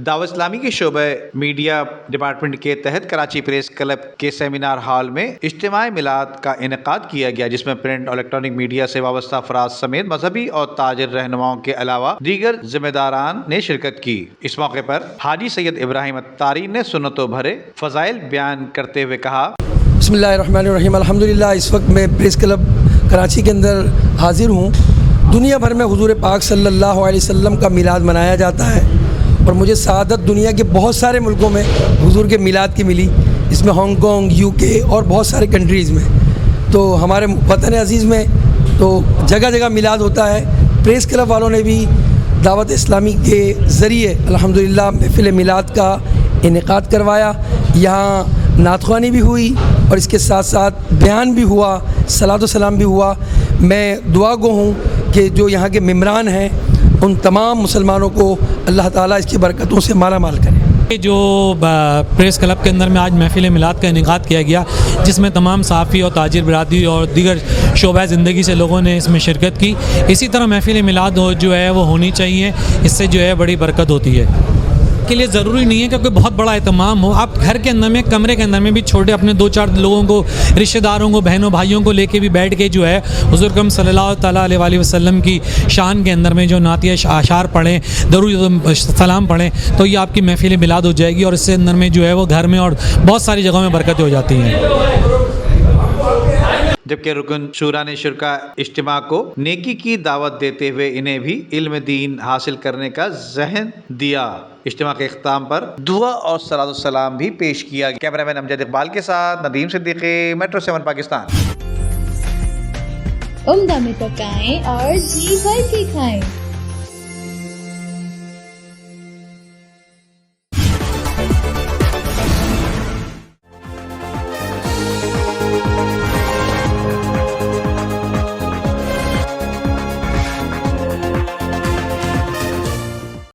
دعوت اسلامی کے شعبہ میڈیا ڈپارٹمنٹ کے تحت کراچی پریس کلب کے سیمینار ہال میں اجتماع میلاد کا انعقاد کیا گیا، جس میں پرنٹ اور الیکٹرانک میڈیا سے وابستہ افراد سمیت مذہبی اور تاجر رہنماؤں کے علاوہ دیگر ذمہ داران نے شرکت کی۔ اس موقع پر حاجی سید ابراہیم اتاری نے سنتوں بھرے فضائل بیان کرتے ہوئے کہا: بسم اللہ الرحمن الرحیم۔ الحمدللہ اس وقت میں پریس کلب کراچی کے اندر حاضر ہوں۔ دنیا بھر میں حضور پاک صلی اللہ علیہ وسلم کا میلاد منایا جاتا ہے اور مجھے سعادت دنیا کے بہت سارے ملکوں میں حضور کے میلاد کی ملی، اس میں ہانگ کانگ، یو کے اور بہت سارے کنٹریز میں۔ تو ہمارے وطن عزیز میں تو جگہ جگہ میلاد ہوتا ہے۔ پریس کلب والوں نے بھی دعوت اسلامی کے ذریعے الحمدللہ محفل میلاد کا انعقاد کروایا۔ یہاں نعت خوانی بھی ہوئی اور اس کے ساتھ ساتھ بیان بھی ہوا، صلاۃ و سلام بھی ہوا۔ میں دعا گو ہوں کہ جو یہاں کے ممبران ہیں ان تمام مسلمانوں کو اللہ تعالیٰ اس کی برکتوں سے مالا مال کرے۔ جو پریس کلب کے اندر میں آج محفل میلاد کا انعقاد کیا گیا، جس میں تمام صحافی اور تاجر برادری اور دیگر شعبہ زندگی سے لوگوں نے اس میں شرکت کی۔ اسی طرح محفل میلاد جو ہے وہ ہونی چاہیے، اس سے جو ہے بڑی برکت ہوتی ہے۔ کے لیے ضروری نہیں ہے کہ کوئی بہت بڑا اہتمام ہو، آپ گھر کے اندر میں کمرے کے اندر میں بھی چھوٹے اپنے 2-4 لوگوں کو، رشتہ داروں کو، بہنوں بھائیوں کو لے کے بھی بیٹھ کے جو ہے حضور اکرم صلی اللہ تعالیٰ علیہ وسلم کی شان کے اندر میں جو نعتیہ اشعار پڑھیں، درود سلام پڑھیں، تو یہ آپ کی محفل میلاد ہو جائے گی اور اس سے اندر میں جو ہے وہ گھر میں اور بہت ساری جگہوں میں برکتیں ہو جاتی ہیں۔ جبکہ رکن شورا نے شرکا اجتماع کو نیکی کی دعوت دیتے ہوئے انہیں بھی علم دین حاصل کرنے کا ذہن دیا۔ اجتماع کے اختتام پر دعا اور صلاۃ السلام بھی پیش کیا۔ کیمرہ مین امجد اقبال کے ساتھ ندیم صدیقی، میٹرو 7 پاکستان۔ عمدہ میں پکائیں اور جی بھر کے کھائیں۔